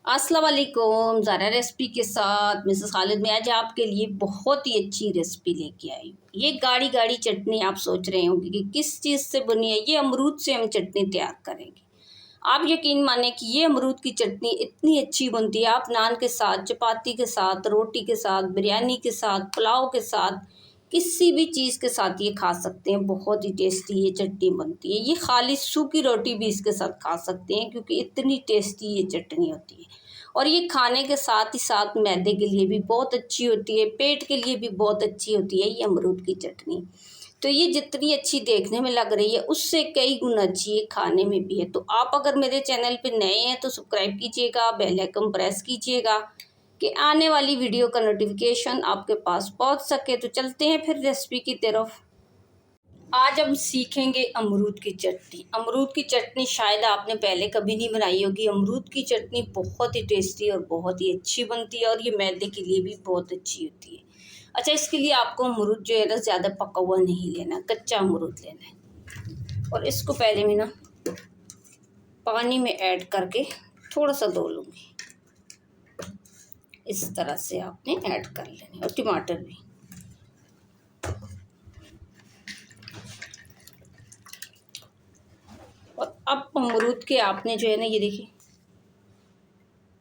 अस्सलाम वालेकुम। ज़ारा रेसिपी के साथ मिसेस खालिद में आज आपके लिए बहुत ही अच्छी रेसिपी लेके आई हूँ। ये गाढ़ी गाढ़ी चटनी आप सोच रहे होंगे कि किस चीज़ से बनी है। ये अमरूद से हम चटनी तैयार करेंगे। आप यकीन माने कि ये अमरूद की चटनी इतनी अच्छी बनती है, आप नान के साथ, चपाती के साथ, रोटी के साथ, बिरयानी के साथ, पुलाव के साथ, किसी भी चीज़ के साथ ये खा सकते हैं। बहुत ही टेस्टी ये चटनी बनती है। ये खाली सूखी रोटी भी इसके साथ खा सकते हैं क्योंकि इतनी टेस्टी ये चटनी होती है। और ये खाने के साथ ही साथ मैदे के लिए भी बहुत अच्छी होती है, पेट के लिए भी बहुत अच्छी होती है ये अमरूद की चटनी। तो ये जितनी अच्छी देखने में लग रही है उससे कई गुना अच्छी ये खाने में भी है। तो आप अगर मेरे चैनल पे नए हैं तो सब्सक्राइब कीजिएगा, बेल आइकन प्रेस कीजिएगा कि आने वाली वीडियो का नोटिफिकेशन आपके पास पहुंच सके। तो चलते हैं फिर रेसिपी की तरफ। आज हम सीखेंगे अमरूद की चटनी। अमरूद की चटनी शायद आपने पहले कभी नहीं बनाई होगी। अमरूद की चटनी बहुत ही टेस्टी और बहुत ही अच्छी बनती है और ये मैदे के लिए भी बहुत अच्छी होती है। अच्छा, इसके लिए आपको अमरूद जो है ना ज़्यादा पका हुआ नहीं लेना, कच्चा अमरूद लेना है। और इसको पहले मैं ना पानी में ऐड करके थोड़ा सा धो लूँगी। इस तरह से आपने ऐड कर लेने। और टमाटर भी। और अब अमरूद के आपने जो है ना, ये देखिए,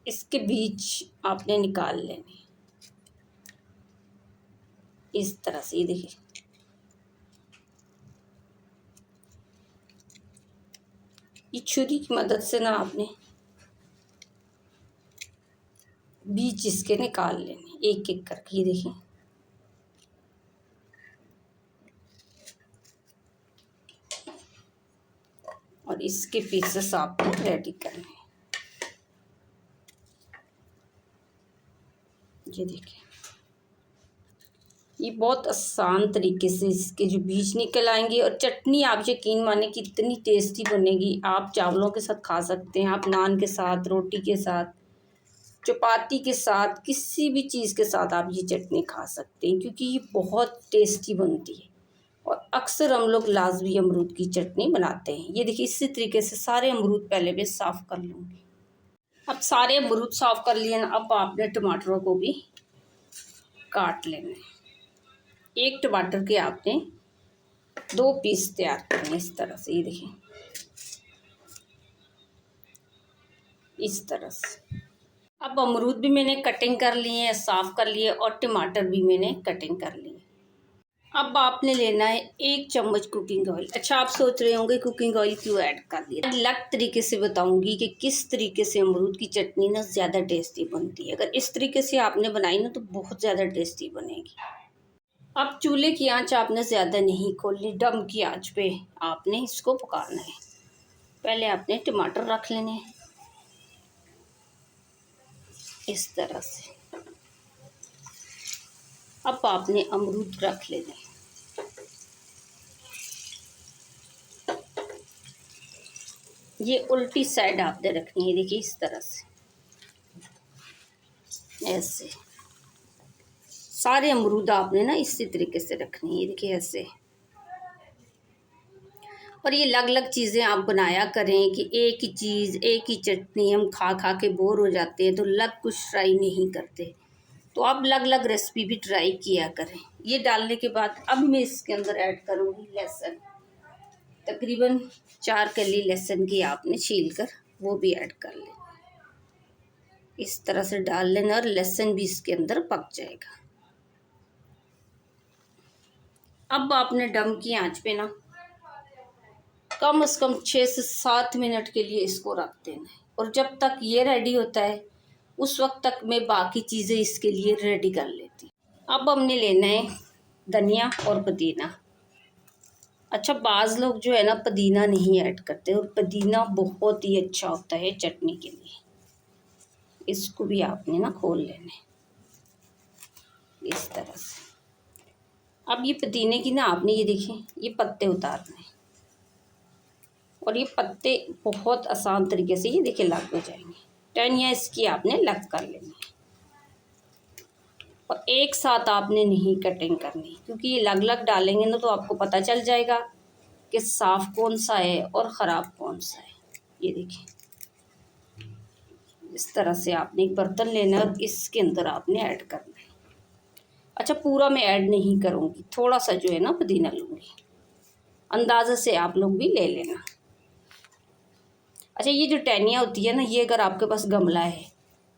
इसके बीज आपने निकाल लेने इस तरह से। ये देखिए, ये छुरी की मदद से ना आपने बीज इसके निकाल लेने एक एक करके। ये देखिए, और इसके पीसेस आपको रेडी करने हैं। ये देखिए, ये बहुत आसान तरीके से इसके जो बीज निकल आएंगे। और चटनी आप यकीन माने कि इतनी टेस्टी बनेगी। आप चावलों के साथ खा सकते हैं, आप नान के साथ, रोटी के साथ, चपाती के साथ, किसी भी चीज़ के साथ आप ये चटनी खा सकते हैं क्योंकि ये बहुत टेस्टी बनती है। और अक्सर हम लोग लाजमी अमरूद की चटनी बनाते हैं। ये देखिए, इसी तरीके से सारे अमरूद पहले मैं साफ़ कर लूँगी। अब सारे अमरूद साफ़ कर लिए ना, अब आपने टमाटरों को भी काट लेना है। एक टमाटर के आपने 2 पीस तैयार करने इस तरह से। ये देखिए, इस तरह से। अब अमरूद भी मैंने कटिंग कर लिए हैं, साफ़ कर लिए, और टमाटर भी मैंने कटिंग कर लिए। अब आपने लेना है 1 चम्मच कुकिंग ऑयल। अच्छा, आप सोच रहे होंगे कुकिंग ऑयल क्यों ऐड कर दिया। अलग तरीके से बताऊंगी कि किस तरीके से अमरूद की चटनी ना ज़्यादा टेस्टी बनती है। अगर इस तरीके से आपने बनाई ना तो बहुत ज़्यादा टेस्टी बनेगी। अब चूल्हे की आंच आपने ज़्यादा नहीं खोलनी, डम की आंच पे आपने इसको पकाना है। पहले आपने टमाटर रख लेने हैं इस तरह से। अब आपने अमरूद रख लेने हैं। ये उल्टी साइड आपने रखनी है। देखिए, इस तरह से, ऐसे सारे अमरूद आपने ना इसी तरीके से रखनी है। ये देखिए, ऐसे। और ये अलग अलग चीज़ें आप बनाया करें कि एक ही चीज़, एक ही चटनी हम खा खा के बोर हो जाते हैं, तो अलग कुछ ट्राई नहीं करते। तो आप अलग अलग रेसिपी भी ट्राई किया करें। ये डालने के बाद अब मैं इसके अंदर ऐड करूँगी लहसुन। तकरीबन 4 कली लहसुन की आपने छील कर वो भी ऐड कर लें। इस तरह से डाल लेना और लहसुन भी इसके अंदर पक जाएगा। अब आपने डम की आंच पे ना कम से कम 6 से 7 मिनट के लिए इसको रख देना है। और जब तक ये रेडी होता है उस वक्त तक मैं बाकी चीज़ें इसके लिए रेडी कर लेती। अब हमने लेना है धनिया और पुदीना। अच्छा, बाज़ लोग जो है ना पुदीना नहीं ऐड करते, और पुदीना बहुत ही अच्छा होता है चटनी के लिए। इसको भी आपने ना खोल लेना है इस तरह से। अब ये पुदीने की ना आपने, ये देखिए, ये पत्ते उतारने हैं। और ये पत्ते बहुत आसान तरीके से, ये देखिए, लग हो जाएंगे। टहनियाँ इसकी आपने अलग कर लेनी है। और एक साथ आपने नहीं कटिंग करनी क्योंकि ये अलग अलग डालेंगे ना तो आपको पता चल जाएगा कि साफ़ कौन सा है और ख़राब कौन सा है। ये देखिए, इस तरह से आपने एक बर्तन लेना है और इसके अंदर आपने ऐड करना है। अच्छा, पूरा मैं ऐड नहीं करूँगी, थोड़ा सा जो है ना पुदीना लूँगी, अंदाज़े से आप लोग भी ले लेना। अच्छा, ये जो टहनियाँ होती है ना, ये अगर आपके पास गमला है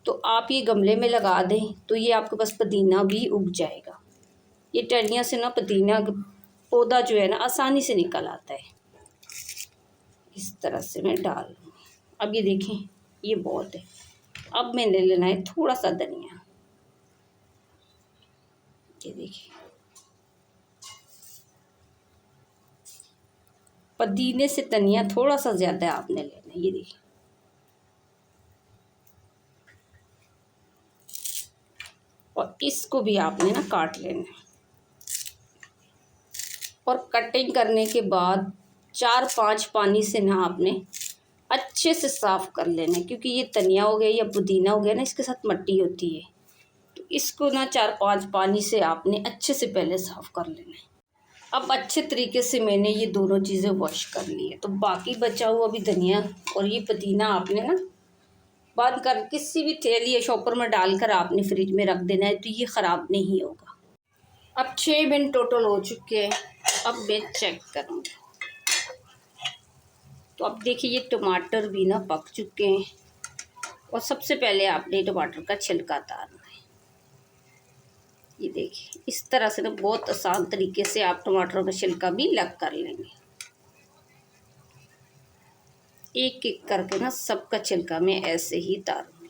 तो आप ये गमले में लगा दें तो ये आपके पास पुदीना भी उग जाएगा। ये टहनियाँ से ना पुदीना पौधा जो है ना आसानी से निकल आता है। इस तरह से मैं डाल लूँगी। अब ये देखें, ये बहुत है। अब मैंने लेना है थोड़ा सा धनिया, ये देखिए, पुदीने से धनिया थोड़ा सा ज़्यादा आपने लेना है, ये देखिए। और इसको भी आपने ना काट लेना है और कटिंग करने के बाद 4-5 पानी से ना आपने अच्छे से साफ़ कर लेना है, क्योंकि ये धनिया हो गया या पुदीना हो गया ना, इसके साथ मिट्टी होती है, तो इसको ना 4-5 पानी से आपने अच्छे से पहले साफ़ कर लेना है। अब अच्छे तरीके से मैंने ये दोनों चीज़ें वॉश कर ली है, तो बाकी बचा हुआ अभी धनिया और ये पुदीना आपने ना बंद कर किसी भी थैली या शॉपर में डालकर आपने फ्रिज में रख देना है, तो ये ख़राब नहीं होगा। अब 6 मिनट टोटल हो चुके हैं। अब मैं चेक करूँगी, तो अब देखिए ये टमाटर भी ना पक चुके हैं। और सबसे पहले आपने टमाटर का छिलका उतारना है। ये देखिए, इस तरह से ना बहुत आसान तरीके से आप टमाटर का छिलका भी अलग कर लेंगे। एक एक करके ना सबका छिलका मैं ऐसे ही उतारूंगी।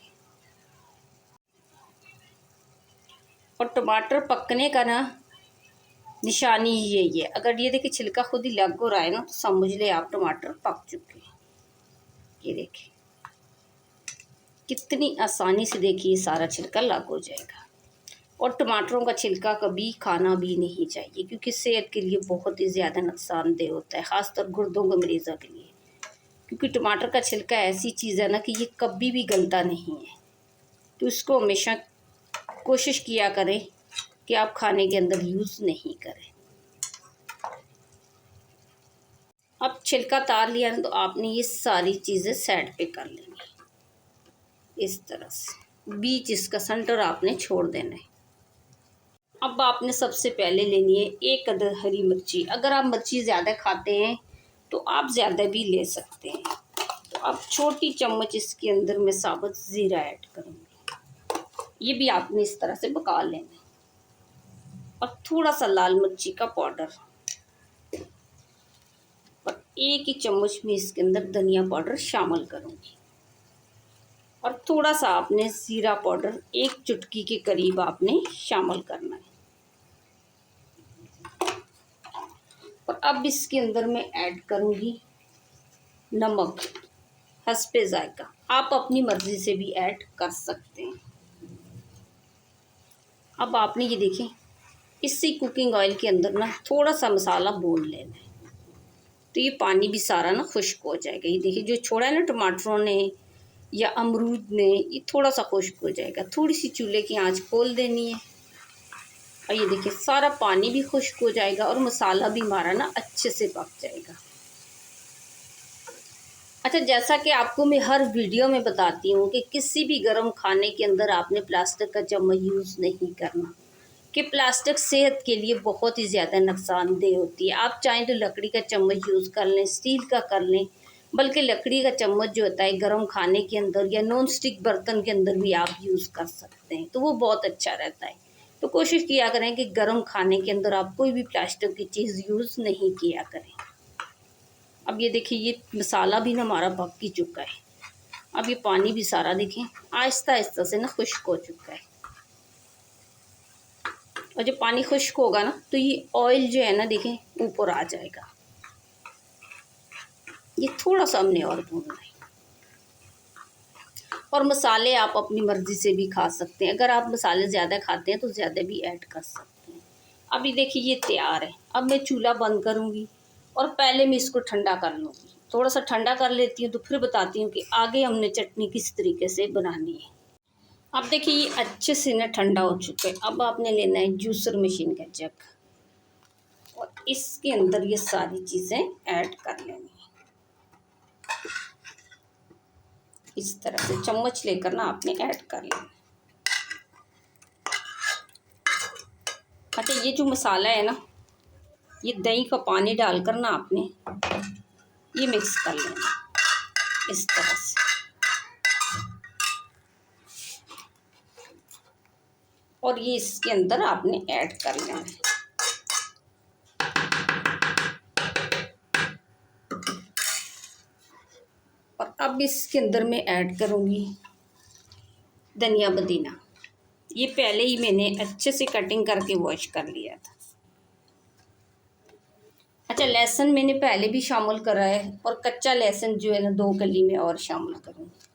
और टमाटर पकने का ना निशानी यही है, अगर ये देखिए छिलका खुद ही लग हो रहा है ना, तो समझ ले आप टमाटर पक चुके हैं। ये देखिए कितनी आसानी से, देखिए सारा छिलका लग हो जाएगा। और टमाटरों का छिलका कभी खाना भी नहीं चाहिए, क्योंकि सेहत के लिए बहुत ही ज़्यादा नुकसानदेह होता है, ख़ासतौर गुर्दों के मरीज़ों के लिए। क्योंकि टमाटर का छिलका ऐसी चीज़ है ना कि ये कभी भी गलता नहीं है, तो इसको हमेशा कोशिश किया करें कि आप खाने के अंदर यूज़ नहीं करें। अब छिलका तार लिया ना, तो आपने ये सारी चीज़ें साइड पे कर लेंगी। इस तरह से बीच इसका सेंटर आपने छोड़ देना है। अब आपने सबसे पहले लेनी है 1 अदद हरी मिर्ची। अगर आप मिर्ची ज़्यादा खाते हैं तो आप ज़्यादा भी ले सकते हैं। तो अब छोटी चम्मच इसके अंदर मैं साबुत ज़ीरा ऐड करूँगी। ये भी आपने इस तरह से पका लेना है। और थोड़ा सा लाल मिर्ची का पाउडर और 1 ही चम्मच में इसके अंदर धनिया पाउडर शामिल करूँगी। और थोड़ा सा आपने ज़ीरा पाउडर 1 चुटकी के करीब आपने शामिल करना है। और अब इसके अंदर मैं ऐड करूँगी नमक, हस्बे जायका। आप अपनी मर्ज़ी से भी ऐड कर सकते हैं। अब आपने ये देखें, इसी कुकिंग ऑयल के अंदर ना थोड़ा सा मसाला भून लेना है, तो ये पानी भी सारा ना खुश्क हो जाएगा। ये देखिए जो छोड़ा है ना टमाटरों ने या अमरूद ने, ये थोड़ा सा खुश्क हो जाएगा। थोड़ी सी चूल्हे की आंच खोल देनी है और ये देखिए सारा पानी भी खुश्क हो जाएगा और मसाला भी हमारा ना अच्छे से पक जाएगा। अच्छा, जैसा कि आपको मैं हर वीडियो में बताती हूँ कि किसी भी गर्म खाने के अंदर आपने प्लास्टिक का चम्मच यूज़ नहीं करना, कि प्लास्टिक सेहत के लिए बहुत ही ज़्यादा नुकसानदेह होती है। आप चाहें तो लकड़ी का चम्मच यूज़ कर लें, स्टील का कर लें, बल्कि लकड़ी का चम्मच जो होता है गर्म खाने के अंदर या नॉन स्टिक बर्तन के अंदर भी आप यूज़ कर सकते हैं, तो वो बहुत अच्छा रहता है। तो कोशिश किया करें कि गर्म खाने के अंदर आप कोई भी प्लास्टिक की चीज़ यूज़ नहीं किया करें। अब ये देखिए ये मसाला भी ना हमारा पक ही चुका है। अब ये पानी भी सारा देखें आहिस्ता आहिस्ता से ना खुश्क हो चुका है। और जब पानी खुश्क होगा ना, तो ये ऑयल जो है ना देखें ऊपर आ जाएगा। ये थोड़ा सा हमने और भूनना है। और मसाले आप अपनी मर्ज़ी से भी खा सकते हैं। अगर आप मसाले ज़्यादा खाते हैं तो ज़्यादा भी ऐड कर सकते हैं। अभी देखिए ये तैयार है। अब मैं चूल्हा बंद करूँगी और पहले मैं इसको ठंडा कर लूँगी। थोड़ा सा ठंडा कर लेती हूँ, तो फिर बताती हूँ कि आगे हमने चटनी किस तरीके से बनानी है। अब देखिए ये अच्छे से ना ठंडा हो चुका है। अब आपने लेना है जूसर मशीन का जग और इसके अंदर ये सारी चीज़ें ऐड कर लेनी है। इस तरह से चम्मच लेकर ना आपने ऐड कर लेना। अच्छा, ये जो मसाला है ना, ये दही का पानी डालकर ना आपने ये मिक्स कर लेना इस तरह से। और ये इसके अंदर आपने ऐड कर लेना है। और अब इसके अंदर मैं ऐड करूँगी धनिया पुदीना। ये पहले ही मैंने अच्छे से कटिंग करके वॉश कर लिया था। अच्छा, लहसुन मैंने पहले भी शामिल करा है और कच्चा लहसुन जो है ना 2 कली में और शामिल करूँगी।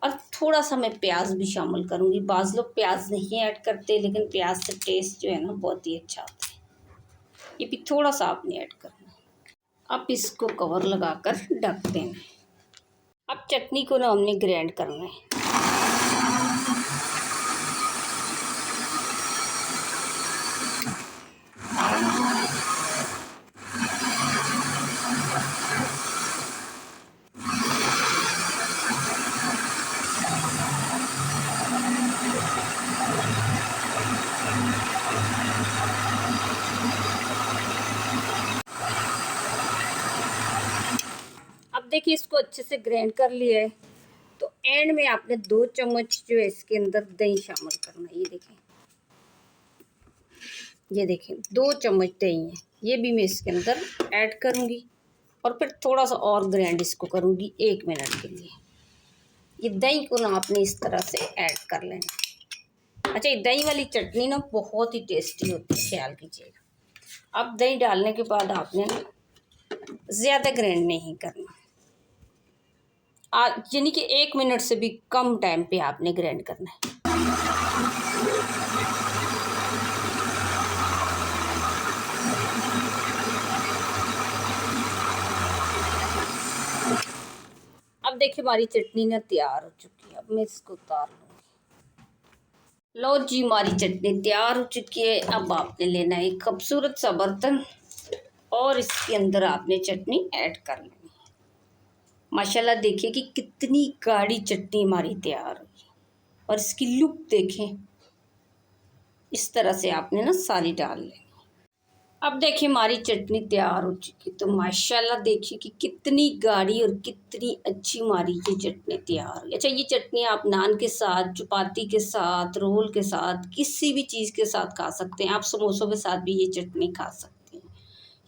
और थोड़ा सा मैं प्याज भी शामिल करूँगी। बाज़ लोग प्याज नहीं ऐड करते, लेकिन प्याज से टेस्ट जो है ना बहुत ही अच्छा आता है। ये भी थोड़ा सा आपने ऐड करना है। अब इसको कवर लगाकर ढक देना है। अब चटनी को ना हमने ग्राइंड करना है। अब देखिए, इसको अच्छे से ग्राइंड कर लिया है। तो एंड में आपने 2 चम्मच जो है इसके अंदर दही शामिल करना है। ये देखें 2 चम्मच दही है, ये भी मैं इसके अंदर ऐड करूँगी। और फिर थोड़ा सा और ग्राइंड इसको करूँगी 1 मिनट के लिए। ये दही को ना आपने इस तरह से ऐड कर लेना। अच्छा, ये दही वाली चटनी ना बहुत ही टेस्टी होती है, ख्याल कीजिएगा। अब दही डालने के बाद आपने ना ज़्यादा ग्राइंड नहीं करना, यानी कि 1 मिनट से भी कम टाइम पे आपने ग्राइंड करना है। अब देखिए, हमारी चटनी ना तैयार हो चुकी है। अब मैं इसको उतार लूँगी। लो जी, हमारी चटनी तैयार हो चुकी है। अब आपने लेना है एक खूबसूरत सा बर्तन और इसके अंदर आपने चटनी ऐड कर लेनी है। माशाल्लाह देखिए कि कितनी गाढ़ी चटनी हमारी तैयार हुई है। और इसकी लुक देखें, इस तरह से आपने ना सारी डाल लेनी। अब देखिए, हमारी चटनी तैयार हो चुकी है। तो माशाल्लाह देखिए कि कितनी गाढ़ी और कितनी अच्छी हमारी ये चटनी तैयार हुई। अच्छा, ये चटनी आप नान के साथ, चपाती के साथ, रोल के साथ, किसी भी चीज़ के साथ खा सकते हैं। आप समोसों के साथ भी ये चटनी खा सकते हैं।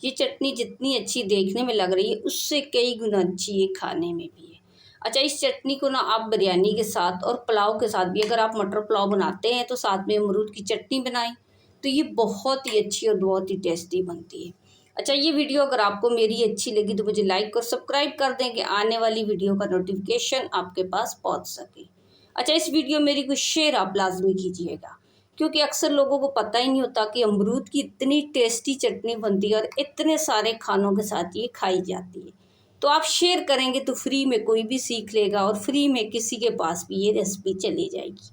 ये चटनी जितनी अच्छी देखने में लग रही है, उससे कई गुना अच्छी ये खाने में भी है। अच्छा, इस चटनी को ना आप बिरयानी के साथ और पुलाव के साथ भी, अगर आप मटर पुलाव बनाते हैं तो साथ में अमरूद की चटनी बनाएं, तो ये बहुत ही अच्छी और बहुत ही टेस्टी बनती है। अच्छा, ये वीडियो अगर आपको मेरी अच्छी लगी तो मुझे लाइक और सब्सक्राइब कर दें कि आने वाली वीडियो का नोटिफिकेशन आपके पास पहुंच सके। अच्छा, इस वीडियो मेरी कुछ शेयर आप लाजमी कीजिएगा, क्योंकि अक्सर लोगों को पता ही नहीं होता कि अमरूद की इतनी टेस्टी चटनी बनती है और इतने सारे खानों के साथ ये खाई जाती है। तो आप शेयर करेंगे तो फ्री में कोई भी सीख लेगा और फ्री में किसी के पास भी ये रेसिपी चली जाएगी,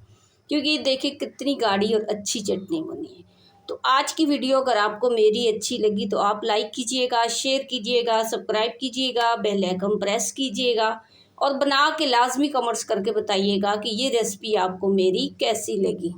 क्योंकि देखिए कितनी गाढ़ी और अच्छी चटनी बनी है। तो आज की वीडियो अगर आपको मेरी अच्छी लगी तो आप लाइक कीजिएगा, शेयर कीजिएगा, सब्सक्राइब कीजिएगा, बेल आइकन प्रेस कीजिएगा और बना के लाजमी कमेंट्स करके बताइएगा कि ये रेसिपी आपको मेरी कैसी लगी।